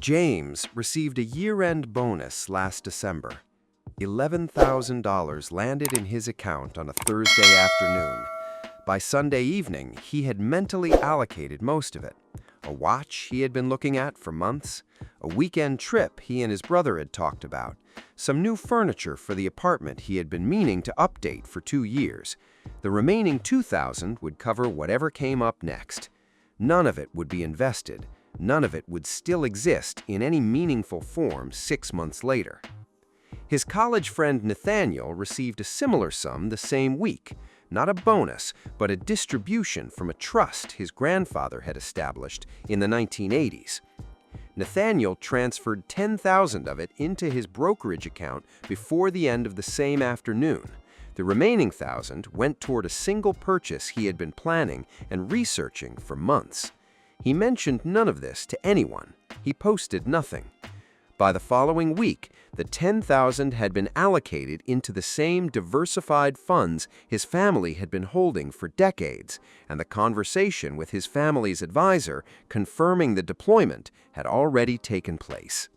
James received a year-end bonus last December. $11,000 landed in his account on a Thursday afternoon. By Sunday evening, he had mentally allocated most of it. A watch he had been looking at for months, a weekend trip he and his brother had talked about, some new furniture for the apartment he had been meaning to update for 2 years. The remaining $2,000 would cover whatever came up next. None of it would be invested. None of it would still exist in any meaningful form 6 months later. His college friend Nathaniel received a similar sum the same week, not a bonus, but a distribution from a trust his grandfather had established in the 1980s. Nathaniel transferred $10,000 of it into his brokerage account before the end of the same afternoon. The remaining $1,000 went toward a single purchase he had been planning and researching for months. He mentioned none of this to anyone. He posted nothing. By the following week, the $10,000 had been allocated into the same diversified funds his family had been holding for decades, and the conversation with his family's advisor confirming the deployment had already taken place.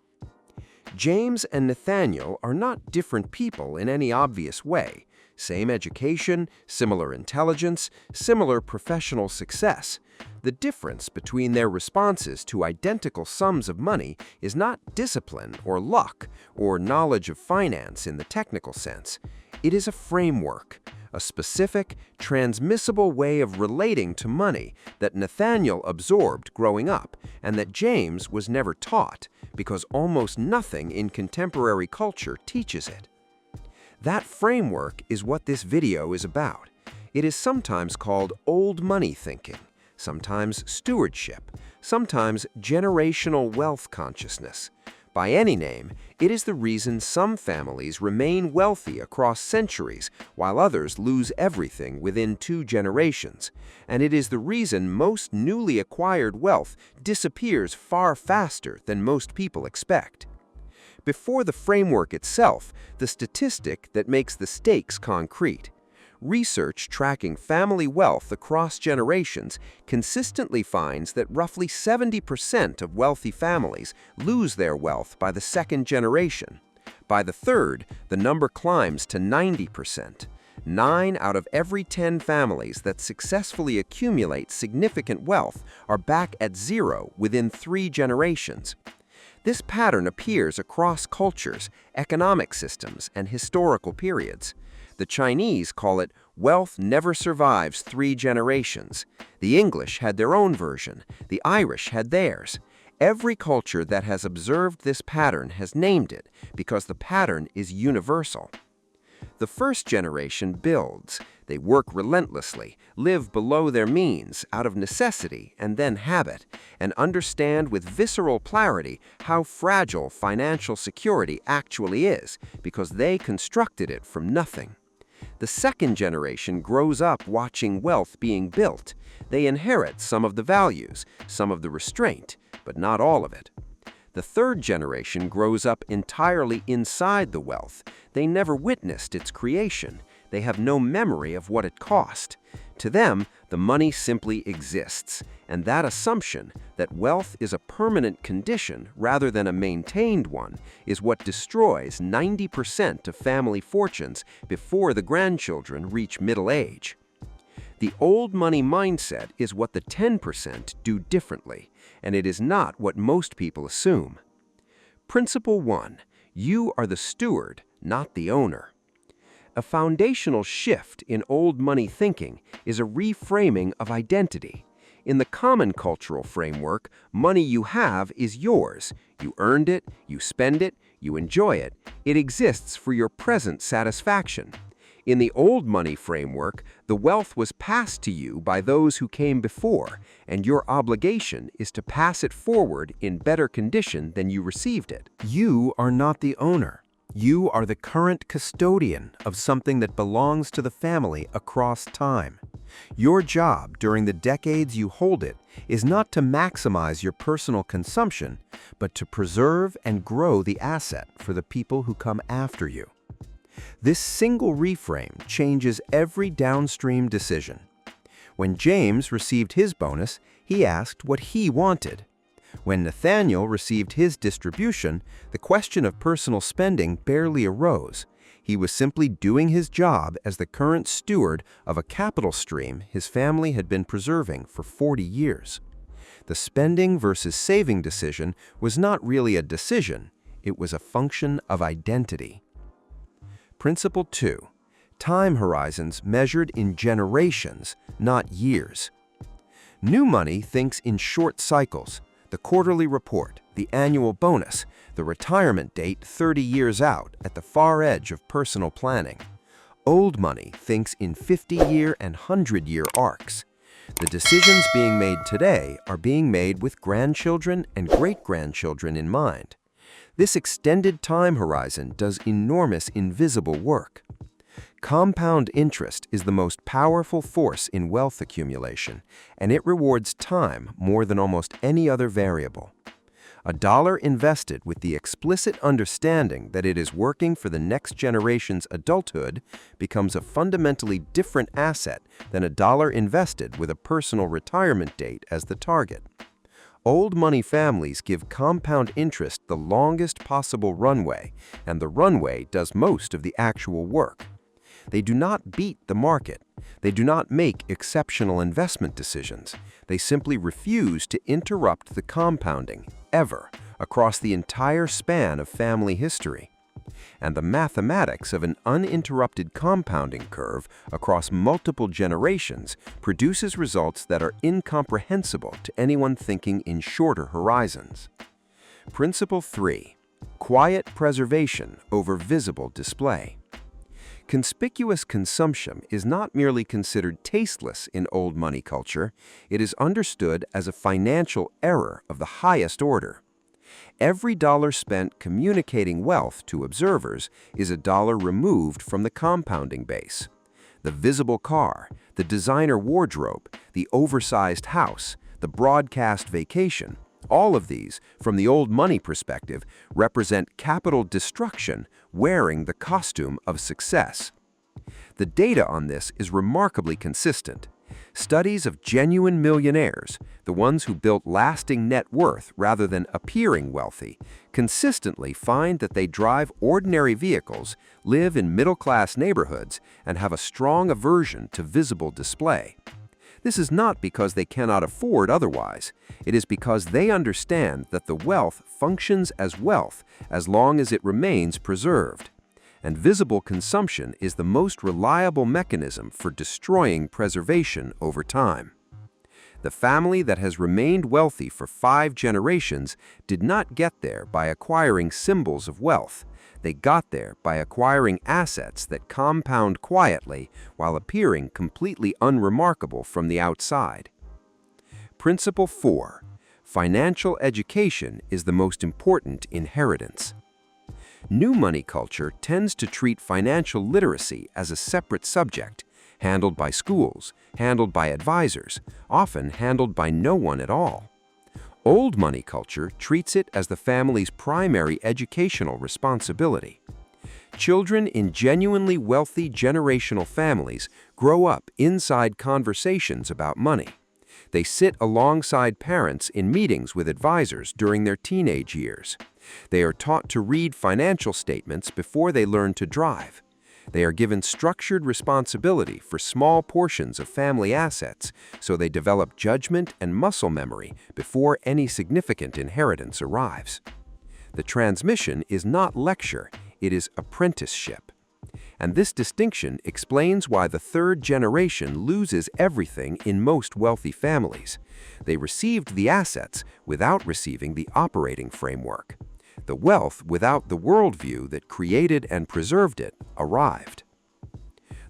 James and Nathaniel are not different people in any obvious way. Same education, similar intelligence, similar professional success. The difference between their responses to identical sums of money is not discipline or luck or knowledge of finance in the technical sense. It is a framework, a specific, transmissible way of relating to money that Nathaniel absorbed growing up and that James was never taught because almost nothing in contemporary culture teaches it. That framework is what this video is about. It is sometimes called old money thinking, sometimes stewardship, sometimes generational wealth consciousness. By any name, it is the reason some families remain wealthy across centuries while others lose everything within 2 generations. And it is the reason most newly acquired wealth disappears far faster than most people expect. Before the framework itself, the statistic that makes the stakes concrete. Research tracking family wealth across generations consistently finds that roughly 70% of wealthy families lose their wealth by the 2nd generation. By the 3rd, the number climbs to 90%. 9 out of every 10 families that successfully accumulate significant wealth are back at 0 within 3 generations. This pattern appears across cultures, economic systems, and historical periods. The Chinese call it wealth never survives 3 generations. The English had their own version. The Irish had theirs. Every culture that has observed this pattern has named it because the pattern is universal. The first generation builds. They work relentlessly, live below their means out of necessity and then habit, and understand with visceral clarity how fragile financial security actually is because they constructed it from nothing. The second generation grows up watching wealth being built. They inherit some of the values, some of the restraint, but not all of it. The third generation grows up entirely inside the wealth. They never witnessed its creation. They have no memory of what it cost. To them, the money simply exists, and that assumption that wealth is a permanent condition rather than a maintained one is what destroys 90% of family fortunes before the grandchildren reach middle age. The old money mindset is what the 10% do differently, and it is not what most people assume. Principle 1. You are the steward, not the owner. A foundational shift in old money thinking is a reframing of identity. In the common cultural framework, money you have is yours. You earned it, you spend it, you enjoy it. It exists for your present satisfaction. In the old money framework, the wealth was passed to you by those who came before, and your obligation is to pass it forward in better condition than you received it. You are not the owner. You are the current custodian of something that belongs to the family across time. Your job during the decades you hold it is not to maximize your personal consumption, but to preserve and grow the asset for the people who come after you. This single reframe changes every downstream decision. When James received his bonus, he asked what he wanted. When Nathaniel received his distribution, the question of personal spending barely arose. He was simply doing his job as the current steward of a capital stream his family had been preserving for 40 years. The spending versus saving decision was not really a decision, it was a function of identity. Principle 2. Time horizons measured in generations, not years. New money thinks in short cycles: the quarterly report, the annual bonus, the retirement date 30 years out at the far edge of personal planning. Old money thinks in 50-year and 100-year arcs. The decisions being made today are being made with grandchildren and great-grandchildren in mind. This extended time horizon does enormous invisible work. Compound interest is the most powerful force in wealth accumulation, and it rewards time more than almost any other variable. A dollar invested with the explicit understanding that it is working for the next generation's adulthood becomes a fundamentally different asset than a dollar invested with a personal retirement date as the target. Old money families give compound interest the longest possible runway, and the runway does most of the actual work. They do not beat the market. They do not make exceptional investment decisions. They simply refuse to interrupt the compounding, ever, across the entire span of family history. And the mathematics of an uninterrupted compounding curve across multiple generations produces results that are incomprehensible to anyone thinking in shorter horizons. Principle 3. Quiet preservation over visible display. Conspicuous consumption is not merely considered tasteless in old money culture, it is understood as a financial error of the highest order. Every dollar spent communicating wealth to observers is a dollar removed from the compounding base. The visible car, the designer wardrobe, the oversized house, the broadcast vacation, all of these, from the old money perspective, represent capital destruction wearing the costume of success. The data on this is remarkably consistent. Studies of genuine millionaires, the ones who built lasting net worth rather than appearing wealthy, consistently find that they drive ordinary vehicles, live in middle-class neighborhoods, and have a strong aversion to visible display. This is not because they cannot afford otherwise. It is because they understand that the wealth functions as wealth as long as it remains preserved. And visible consumption is the most reliable mechanism for destroying preservation over time. The family that has remained wealthy for 5 generations did not get there by acquiring symbols of wealth. They got there by acquiring assets that compound quietly while appearing completely unremarkable from the outside. Principle 4. Financial education is the most important inheritance. New money culture tends to treat financial literacy as a separate subject, handled by schools, handled by advisors, often handled by no one at all. Old money culture treats it as the family's primary educational responsibility. Children in genuinely wealthy generational families grow up inside conversations about money. They sit alongside parents in meetings with advisors during their teenage years. They are taught to read financial statements before they learn to drive. They are given structured responsibility for small portions of family assets, so they develop judgment and muscle memory before any significant inheritance arrives. The transmission is not lecture, it is apprenticeship. And this distinction explains why the third generation loses everything in most wealthy families. They received the assets without receiving the operating framework. The wealth without the worldview that created and preserved it arrived.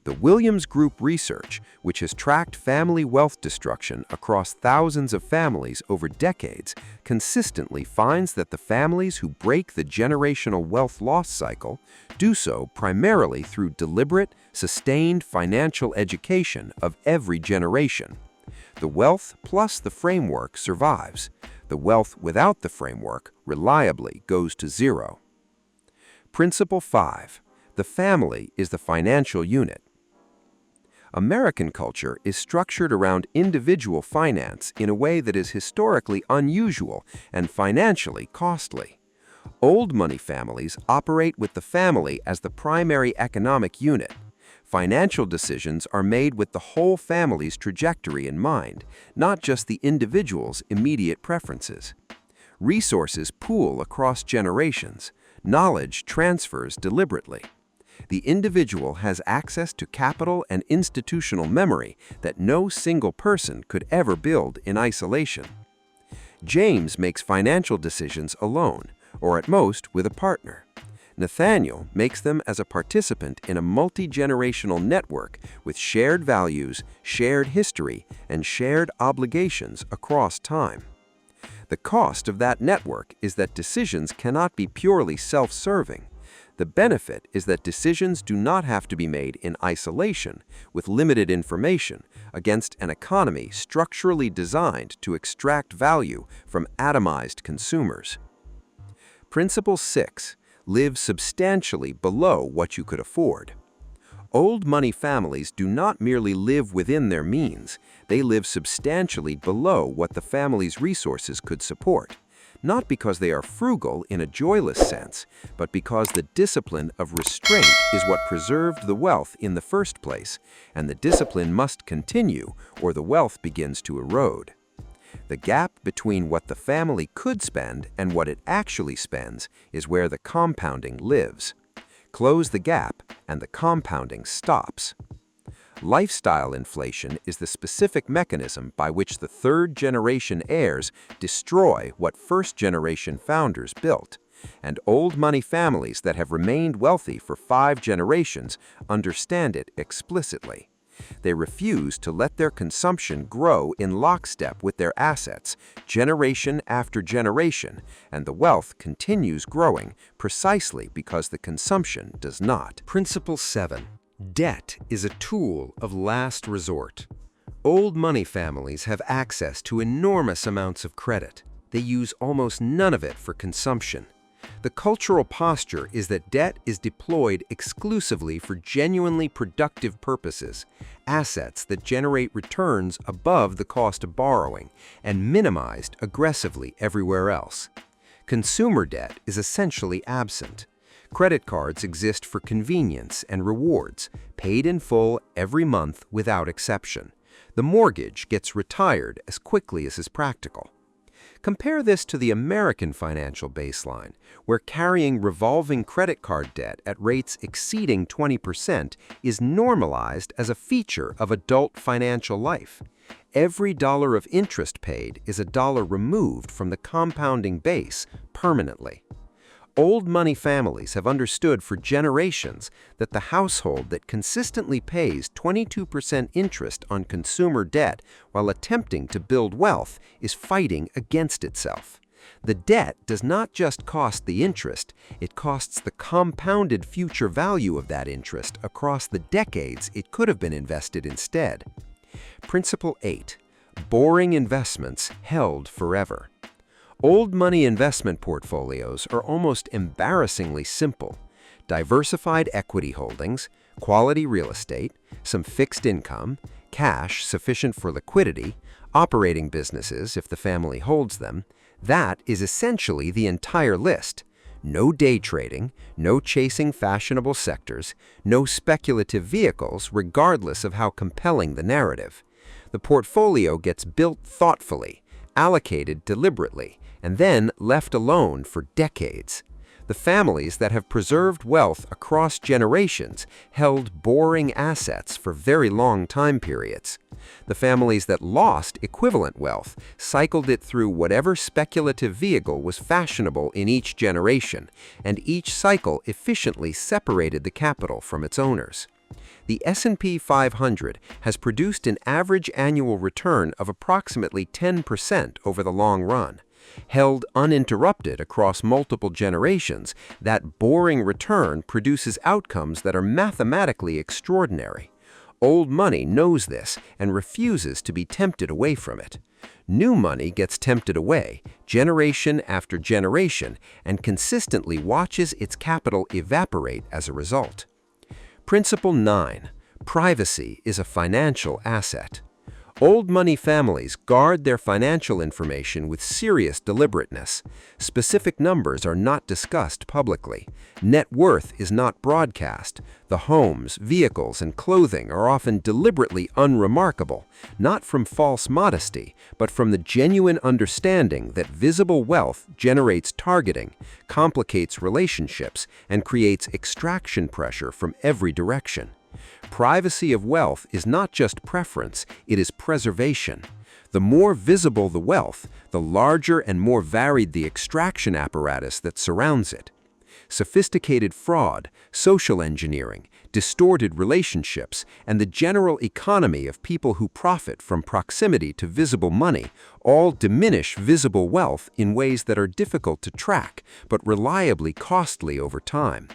The Williams Group research, which has tracked family wealth destruction across thousands of families over decades, consistently finds that the families who break the generational wealth loss cycle do so primarily through deliberate, sustained financial education of every generation. The wealth plus the framework survives. The wealth without the framework reliably goes to zero. Principle 5. The family is the financial unit. American culture is structured around individual finance in a way that is historically unusual and financially costly. Old money families operate with the family as the primary economic unit. Financial decisions are made with the whole family's trajectory in mind, not just the individual's immediate preferences. Resources pool across generations. Knowledge transfers deliberately. The individual has access to capital and institutional memory that no single person could ever build in isolation. James makes financial decisions alone, or at most with a partner. Nathaniel makes them as a participant in a multi-generational network with shared values, shared history, and shared obligations across time. The cost of that network is that decisions cannot be purely self-serving. The benefit is that decisions do not have to be made in isolation, with limited information, against an economy structurally designed to extract value from atomized consumers. Principle 6. Live substantially below what you could afford. Old money families do not merely live within their means, they live substantially below what the family's resources could support. Not because they are frugal in a joyless sense, but because the discipline of restraint is what preserved the wealth in the first place, and the discipline must continue or the wealth begins to erode. The gap between what the family could spend and what it actually spends is where the compounding lives. Close the gap and the compounding stops. Lifestyle inflation is the specific mechanism by which the third-generation heirs destroy what first-generation founders built, and old money families that have remained wealthy for 5 generations understand it explicitly. They refuse to let their consumption grow in lockstep with their assets, generation after generation, and the wealth continues growing precisely because the consumption does not. Principle 7. Debt is a tool of last resort. Old money families have access to enormous amounts of credit. They use almost none of it for consumption. The cultural posture is that debt is deployed exclusively for genuinely productive purposes, assets that generate returns above the cost of borrowing and minimized aggressively everywhere else. Consumer debt is essentially absent. Credit cards exist for convenience and rewards, paid in full every month without exception. The mortgage gets retired as quickly as is practical. Compare this to the American financial baseline, where carrying revolving credit card debt at rates exceeding 20% is normalized as a feature of adult financial life. Every dollar of interest paid is a dollar removed from the compounding base permanently. Old money families have understood for generations that the household that consistently pays 22% interest on consumer debt while attempting to build wealth is fighting against itself. The debt does not just cost the interest, it costs the compounded future value of that interest across the decades it could have been invested instead. Principle 8. Boring investments held forever. Old money investment portfolios are almost embarrassingly simple. Diversified equity holdings, quality real estate, some fixed income, cash sufficient for liquidity, operating businesses if the family holds them. That is essentially the entire list. No day trading, no chasing fashionable sectors, no speculative vehicles regardless of how compelling the narrative. The portfolio gets built thoughtfully, allocated deliberately, and then left alone for decades. The families that have preserved wealth across generations held boring assets for very long time periods. The families that lost equivalent wealth cycled it through whatever speculative vehicle was fashionable in each generation, and each cycle efficiently separated the capital from its owners. The S&P 500 has produced an average annual return of approximately 10% over the long run. Held uninterrupted across multiple generations, that boring return produces outcomes that are mathematically extraordinary. Old money knows this and refuses to be tempted away from it. New money gets tempted away, generation after generation, and consistently watches its capital evaporate as a result. Principle 9. Privacy is a financial asset. Old money families guard their financial information with serious deliberateness. Specific numbers are not discussed publicly. Net worth is not broadcast. The homes, vehicles, and clothing are often deliberately unremarkable, not from false modesty, but from the genuine understanding that visible wealth generates targeting, complicates relationships, and creates extraction pressure from every direction. Privacy of wealth is not just preference, it is preservation. The more visible the wealth, the larger and more varied the extraction apparatus that surrounds it. Sophisticated fraud, social engineering, distorted relationships, and the general economy of people who profit from proximity to visible money all diminish visible wealth in ways that are difficult to track but reliably costly over time.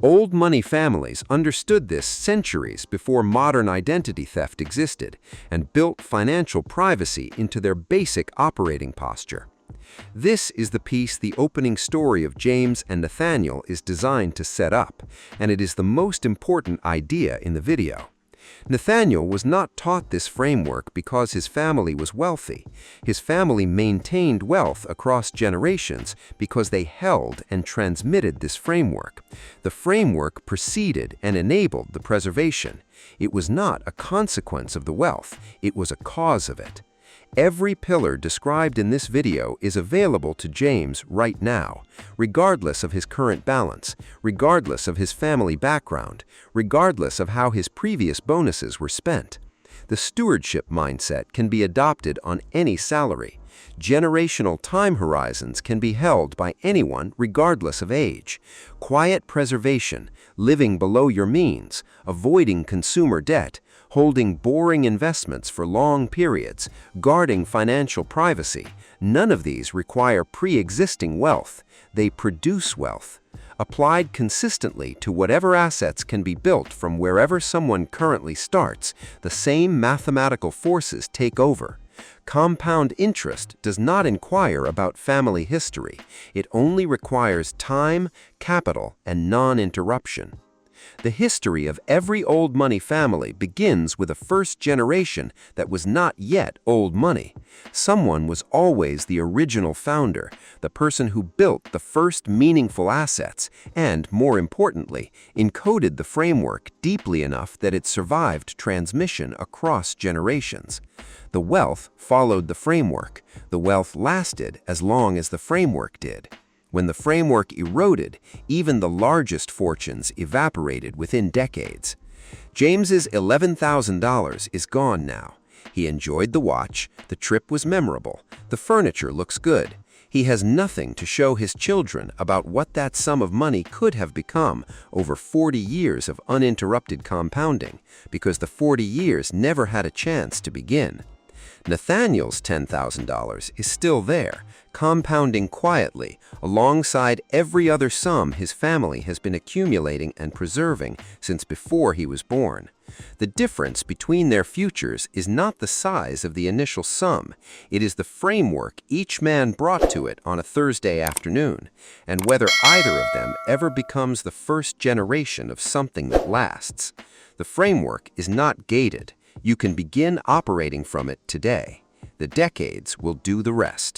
Old money families understood this centuries before modern identity theft existed and built financial privacy into their basic operating posture. This is the piece the opening story of James and Nathaniel is designed to set up, and it is the most important idea in the video. Nathaniel was not taught this framework because his family was wealthy. His family maintained wealth across generations because they held and transmitted this framework. The framework preceded and enabled the preservation. It was not a consequence of the wealth, it was a cause of it. Every pillar described in this video is available to James right now, regardless of his current balance, regardless of his family background, regardless of how his previous bonuses were spent. The stewardship mindset can be adopted on any salary. Generational time horizons can be held by anyone regardless of age. Quiet preservation, living below your means, avoiding consumer debt, holding boring investments for long periods, guarding financial privacy. None of these require pre-existing wealth. They produce wealth. Applied consistently to whatever assets can be built from wherever someone currently starts, the same mathematical forces take over. Compound interest does not inquire about family history. It only requires time, capital, and non-interruption. The history of every old money family begins with a first generation that was not yet old money. Someone was always the original founder, the person who built the first meaningful assets and, more importantly, encoded the framework deeply enough that it survived transmission across generations. The wealth followed the framework. The wealth lasted as long as the framework did. When the framework eroded, even the largest fortunes evaporated within decades. James's $11,000 is gone now. He enjoyed the watch, the trip was memorable, the furniture looks good. He has nothing to show his children about what that sum of money could have become over 40 years of uninterrupted compounding, because the 40 years never had a chance to begin. Nathaniel's $10,000 is still there, compounding quietly, alongside every other sum his family has been accumulating and preserving since before he was born. The difference between their futures is not the size of the initial sum, it is the framework each man brought to it on a Thursday afternoon, and whether either of them ever becomes the first generation of something that lasts. The framework is not gated. You can begin operating from it today. The decades will do the rest.